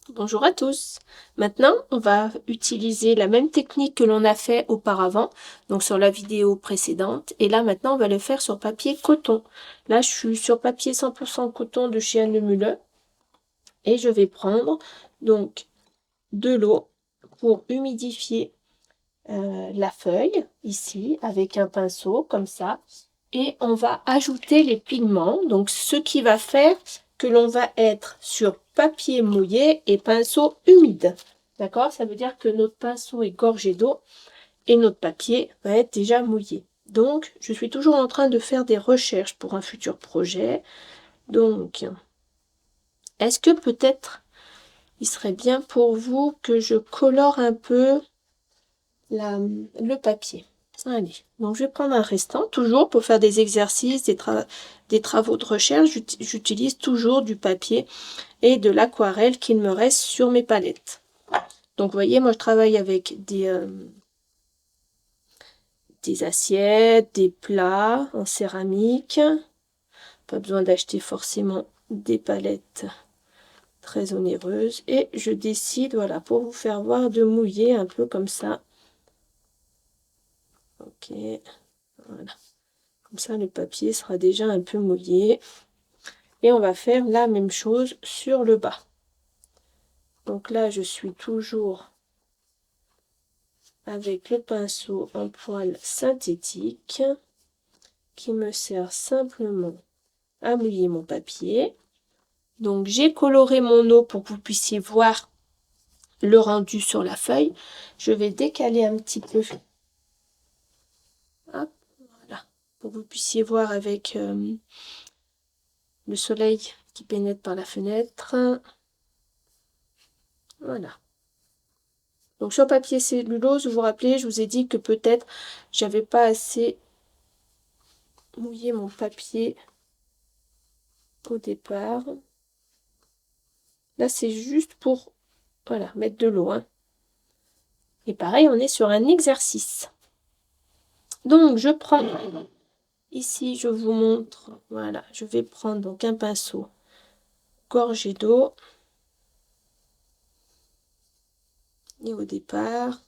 Bonjour à tous. Maintenant, on va utiliser la même technique que l'on a fait auparavant, donc sur la vidéo précédente. Et là, maintenant, on va le faire sur papier coton. Là, je suis sur papier 100% coton de chez Anne Lemule. Et je vais prendre donc de l'eau pour humidifier la feuille, ici, avec un pinceau, comme ça. Et on va ajouter les pigments, donc ce qui va faire que l'on va être sur papier mouillé et pinceau humide. D'accord? Ça veut dire que notre pinceau est gorgé d'eau et notre papier va être déjà mouillé. Donc, je suis toujours en train de faire des recherches pour un futur projet. Donc, est-ce que peut-être il serait bien pour vous que je colore un peu le papier? Allez, donc je vais prendre un restant, toujours pour faire des exercices, des travaux de recherche, j'utilise toujours du papier et de l'aquarelle qu'il me reste sur mes palettes. Donc vous voyez, moi je travaille avec des assiettes, des plats en céramique. Pas besoin d'acheter forcément des palettes très onéreuses. Et je décide, voilà, pour vous faire voir, de mouiller un peu comme ça. Ok, voilà. Comme ça, le papier sera déjà un peu mouillé. Et on va faire la même chose sur le bas. Donc là, je suis toujours avec le pinceau en poil synthétique qui me sert simplement à mouiller mon papier. Donc j'ai coloré mon eau pour que vous puissiez voir le rendu sur la feuille. Je vais décaler un petit peu. Hop, voilà. Pour que vous puissiez voir avec le soleil qui pénètre par la fenêtre. Voilà. Donc sur papier cellulose, vous vous rappelez, je vous ai dit que peut-être j'avais pas assez mouillé mon papier au départ. Là, c'est juste pour, voilà, mettre de l'eau. Hein. Et pareil, on est sur un exercice. Donc, je prends, ici, je vous montre, voilà, je vais prendre donc un pinceau gorgé d'eau. Et au départ,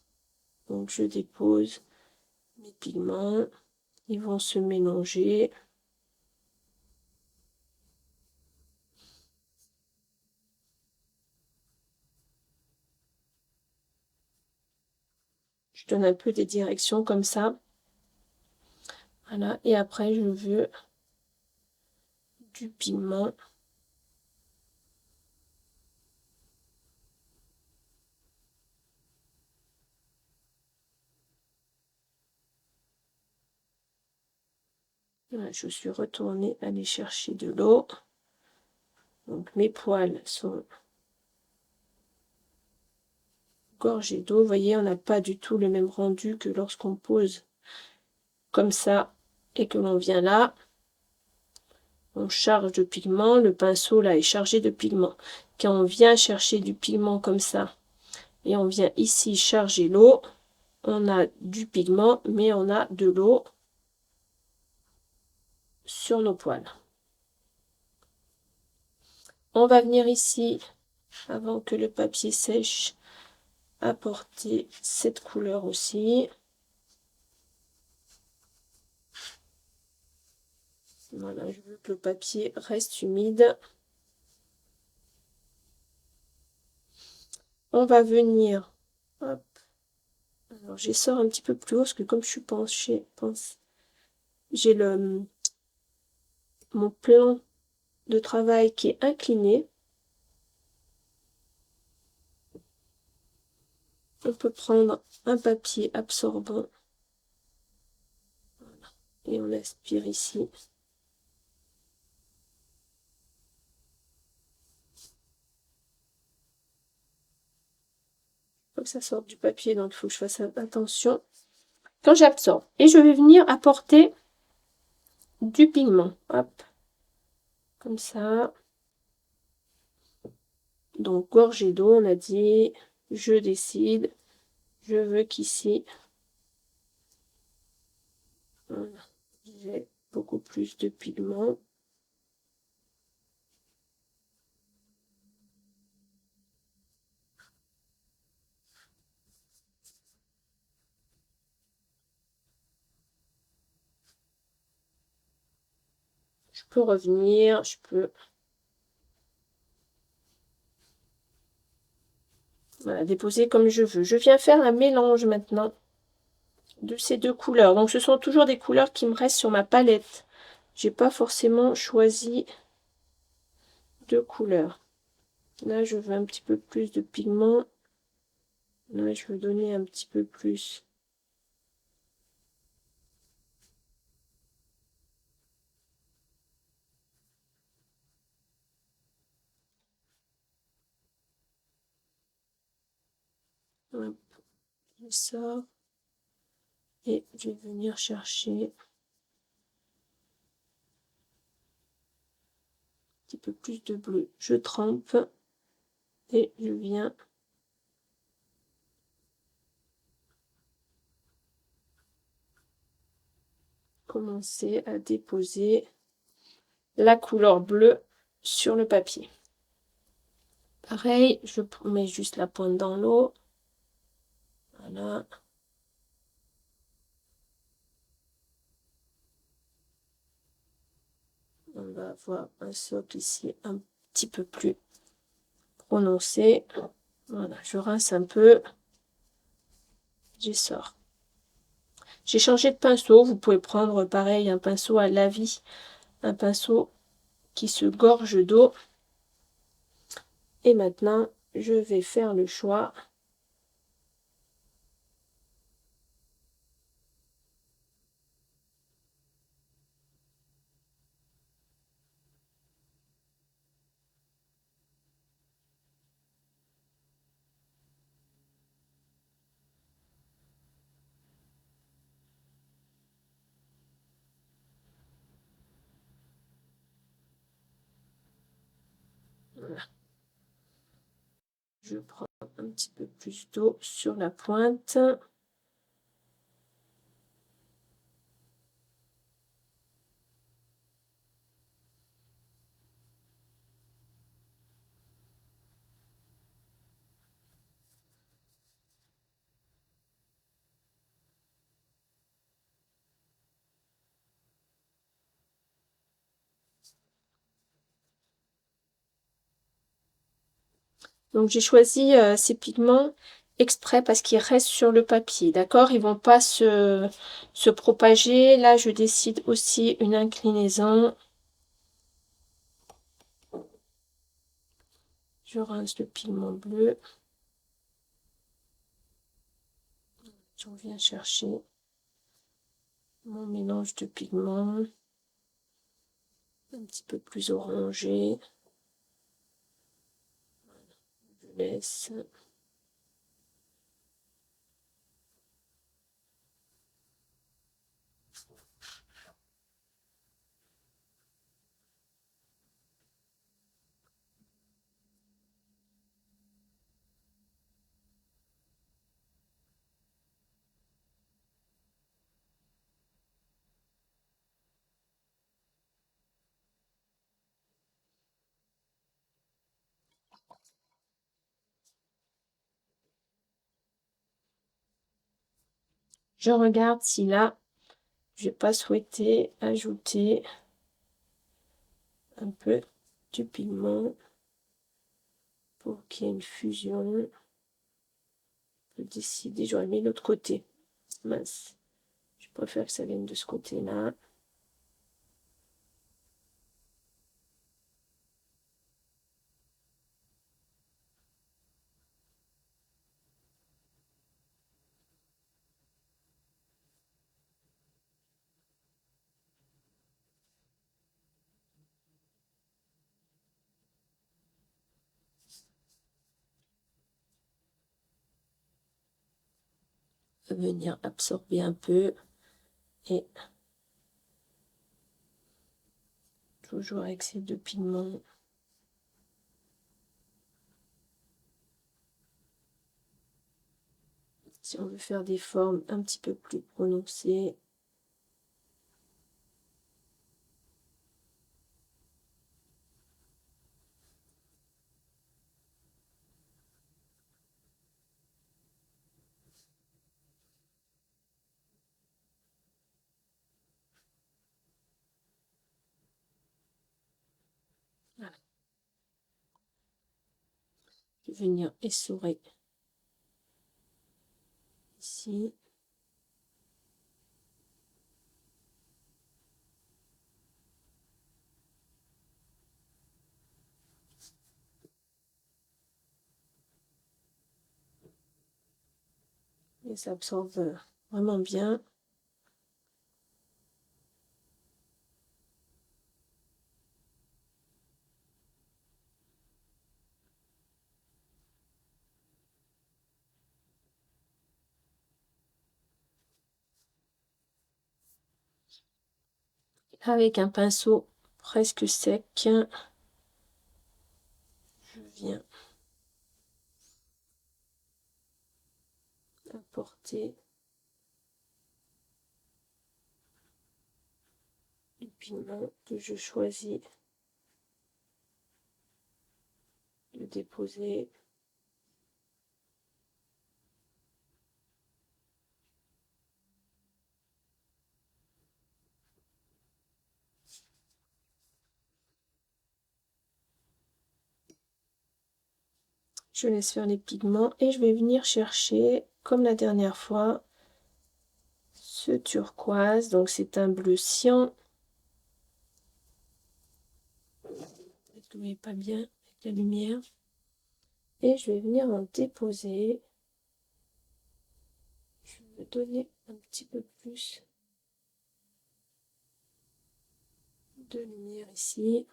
donc je dépose mes pigments. Ils vont se mélanger. Je donne un peu des directions comme ça. Voilà, et après, je veux du pigment. Voilà, je suis retournée aller chercher de l'eau. Donc mes poils sont gorgés d'eau. Vous voyez, on n'a pas du tout le même rendu que lorsqu'on pose comme ça et que l'on vient là. On charge de pigment. Le pinceau là est chargé de pigment. Quand on vient chercher du pigment comme ça et on vient ici charger l'eau, on a du pigment, mais on a de l'eau sur nos poils. On va venir ici, avant que le papier sèche, apporter cette couleur aussi. Voilà, je veux que le papier reste humide. On va venir, hop, alors j'essore un petit peu plus haut parce que comme je suis penchée, j'ai mon plan de travail qui est incliné. On peut prendre un papier absorbant. Voilà. Et on aspire ici. Il faut que ça sorte du papier, donc il faut que je fasse attention quand j'absorbe. Et je vais venir apporter du pigment. Hop, comme ça. Donc, gorgée d'eau, on a dit, je décide, je veux qu'ici, voilà, j'ai beaucoup plus de pigment. Je peux revenir, je peux... Voilà, déposer comme je veux. Je viens faire un mélange maintenant de ces deux couleurs. Donc ce sont toujours des couleurs qui me restent sur ma palette. J'ai pas forcément choisi de couleurs. Là, je veux un petit peu plus de pigment. Là, je veux donner un petit peu plus. Hop, ça. Et je vais venir chercher un petit peu plus de bleu. Je trempe et je viens commencer à déposer la couleur bleue sur le papier. Pareil, je mets juste la pointe dans l'eau. Voilà. On va avoir un socle ici un petit peu plus prononcé. Voilà, je rince un peu. J'essore. J'ai changé de pinceau. Vous pouvez prendre pareil un pinceau à la-vie, un pinceau qui se gorge d'eau. Et maintenant, je vais faire le choix. Voilà. Je prends un petit peu plus d'eau sur la pointe. Donc j'ai choisi ces pigments exprès parce qu'ils restent sur le papier, d'accord? Ils vont pas se propager. Là, je décide aussi une inclinaison. Je rince le pigment bleu. Je reviens chercher mon mélange de pigments. Un petit peu plus orangé. Je laisse. Je regarde si là, je n'ai pas souhaité ajouter un peu du pigment pour qu'il y ait une fusion. Je peux décider, j'aurais mis l'autre côté. Mince. Je préfère que ça vienne de ce côté-là. Venir absorber un peu et toujours avec ces deux pigments. Si on veut faire des formes un petit peu plus prononcées. venir essorer ici. Et ça absorbe vraiment bien. Avec un pinceau presque sec, je viens apporter le pigment que je choisis de déposer. Je laisse faire les pigments et je vais venir chercher, comme la dernière fois, ce turquoise. Donc c'est un bleu cyan. Peut-être que vous voyez pas bien avec la lumière. Et je vais venir en déposer. Je vais donner un petit peu plus de lumière ici.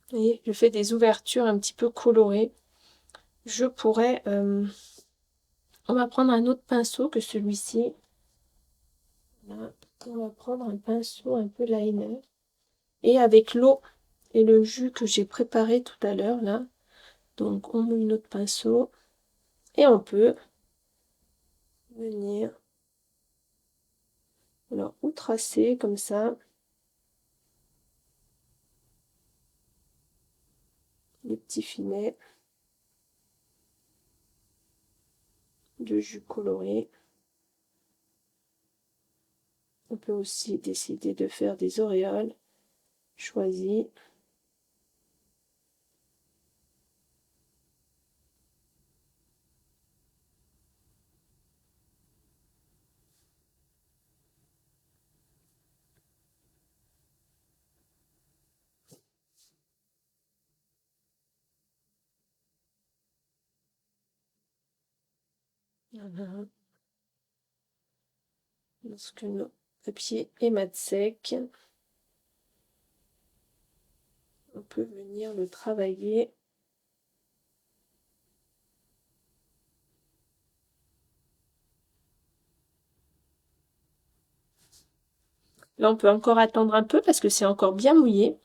Vous voyez, je fais des ouvertures un petit peu colorées. Je pourrais... on va prendre un autre pinceau que celui-ci. Là, on va prendre un pinceau un peu liner. Et avec l'eau et le jus que j'ai préparé tout à l'heure, là, donc on met notre pinceau et on peut venir alors ou tracer comme ça les petits filets de jus coloré. On peut aussi décider de faire des auréoles. Choisis. Voilà. Lorsque nos papiers est mat sec, on peut venir le travailler. Là, on peut encore attendre un peu parce que c'est encore bien mouillé.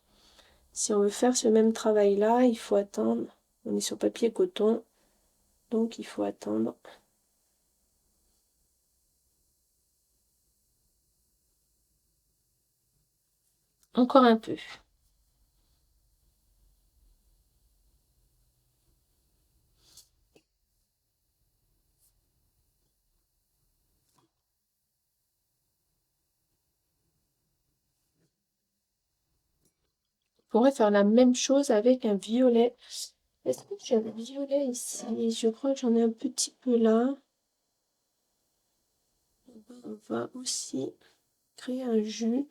Si on veut faire ce même travail-là, il faut attendre. On est sur papier coton, donc il faut attendre. Encore un peu. On pourrait faire la même chose avec un violet. Est-ce que j'ai un violet ici? Je crois que j'en ai un petit peu là. On va aussi créer un jus.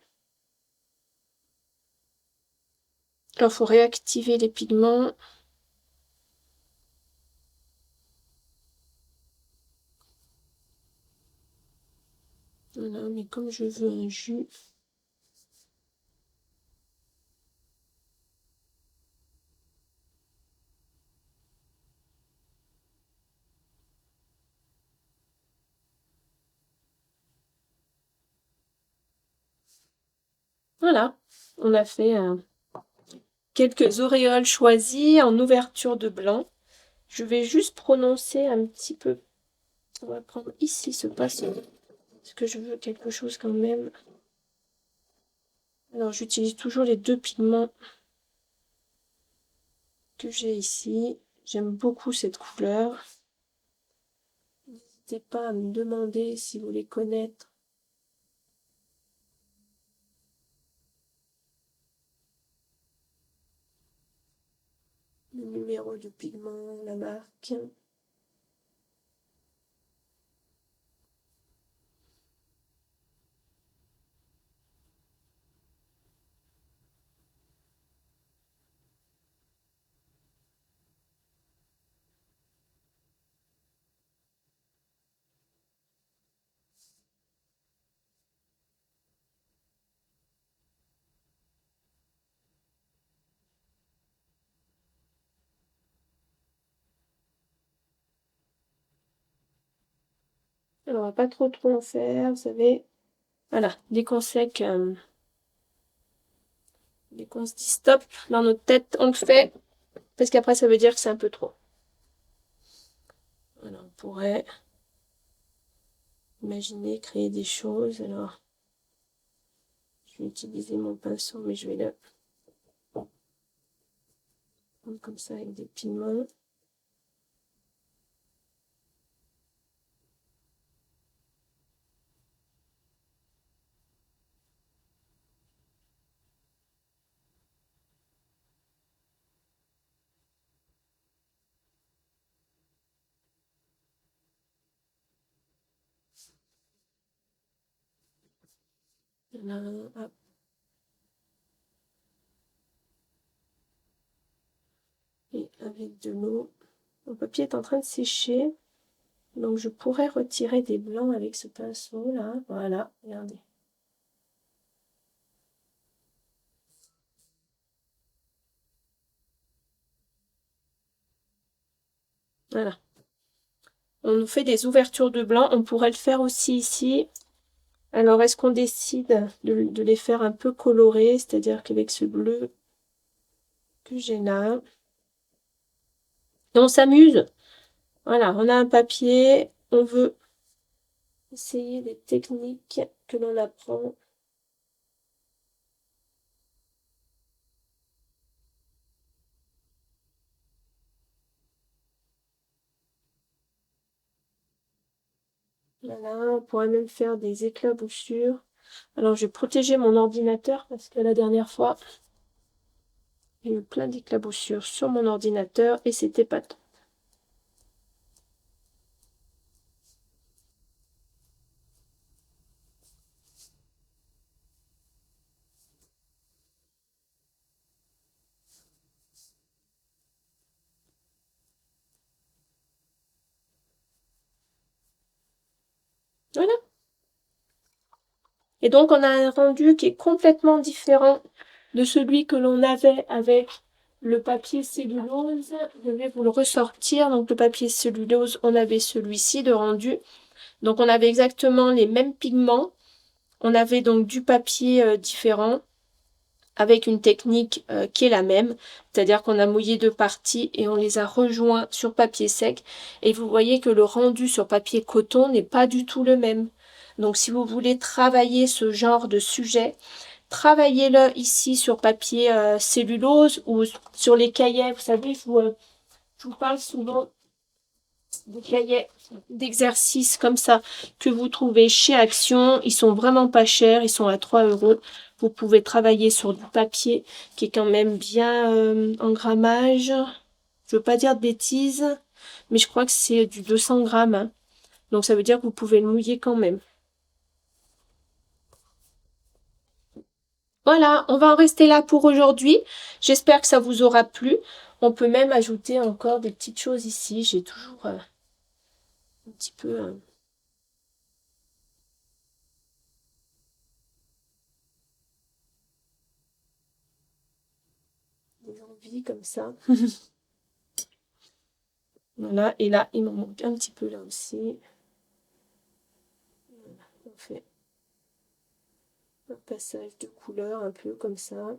Alors, il faut réactiver les pigments. Voilà, mais comme je veux un jus, voilà, on a fait quelques auréoles choisies en ouverture de blanc. Je vais juste prononcer un petit peu. On va prendre ici ce pinceau. Parce que je veux quelque chose quand même. Alors, j'utilise toujours les deux pigments que j'ai ici. J'aime beaucoup cette couleur. N'hésitez pas à me demander si vous les connaissez. de pigment, la marque. Alors, on va pas trop en faire, vous savez. Voilà, dès qu'on sait que... dès qu'on se dit stop dans notre tête, on le fait. Parce qu'après, ça veut dire que c'est un peu trop. Voilà, on pourrait imaginer créer des choses. Alors, je vais utiliser mon pinceau, mais je vais le prendre comme ça avec des pigments. Là, hop. Et avec de l'eau. Mon papier est en train de sécher. Donc, je pourrais retirer des blancs avec ce pinceau là. Voilà, regardez. Voilà. On nous fait des ouvertures de blanc. On pourrait le faire aussi ici. Alors, est-ce qu'on décide de les faire un peu colorés, c'est-à-dire qu'avec ce bleu que j'ai là, et on s'amuse. Voilà, on a un papier, on veut essayer des techniques que l'on apprend. Voilà, on pourrait même faire des éclaboussures. Alors, je vais protéger mon ordinateur parce que la dernière fois, j'ai eu plein d'éclaboussures sur mon ordinateur et c'était pas top. Voilà. Et donc, on a un rendu qui est complètement différent de celui que l'on avait avec le papier cellulose. Je vais vous le ressortir. Donc, le papier cellulose, on avait celui-ci de rendu. Donc, on avait exactement les mêmes pigments. On avait donc du papier différent avec une technique qui est la même. C'est-à-dire qu'on a mouillé deux parties et on les a rejoints sur papier sec. Et vous voyez que le rendu sur papier coton n'est pas du tout le même. Donc, si vous voulez travailler ce genre de sujet, travaillez-le ici sur papier cellulose ou sur les cahiers. Vous savez, je vous parle souvent des cahiers d'exercices comme ça que vous trouvez chez Action. Ils sont vraiment pas chers, ils sont à 3 €. Vous pouvez travailler sur du papier qui est quand même bien en grammage. Je veux pas dire de bêtises, mais je crois que c'est du 200 grammes. Hein. Donc ça veut dire que vous pouvez le mouiller quand même. Voilà, on va en rester là pour aujourd'hui. J'espère que ça vous aura plu. On peut même ajouter encore des petites choses ici. J'ai toujours un petit peu des envies comme ça. Voilà, et là, il m'en manque un petit peu là aussi. Voilà, on fait un passage de couleur un peu comme ça.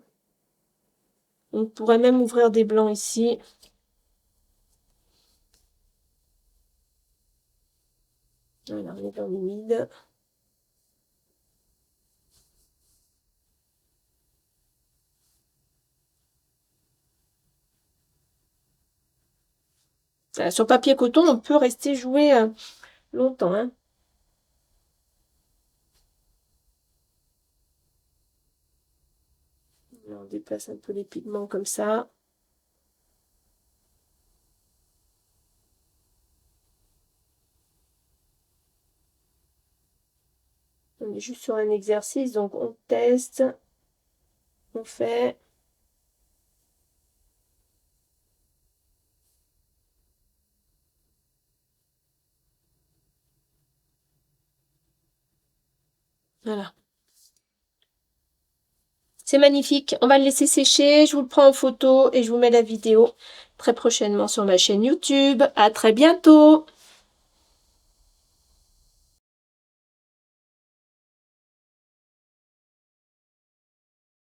On pourrait même ouvrir des blancs ici. Voilà, on est dans l'humide. Sur papier coton, on peut rester jouer longtemps. Hein. On déplace un peu les pigments comme ça. On est juste sur un exercice, donc on teste, on fait. Voilà. C'est magnifique. On va le laisser sécher. Je vous le prends en photo et je vous mets la vidéo très prochainement sur ma chaîne YouTube. À très bientôt!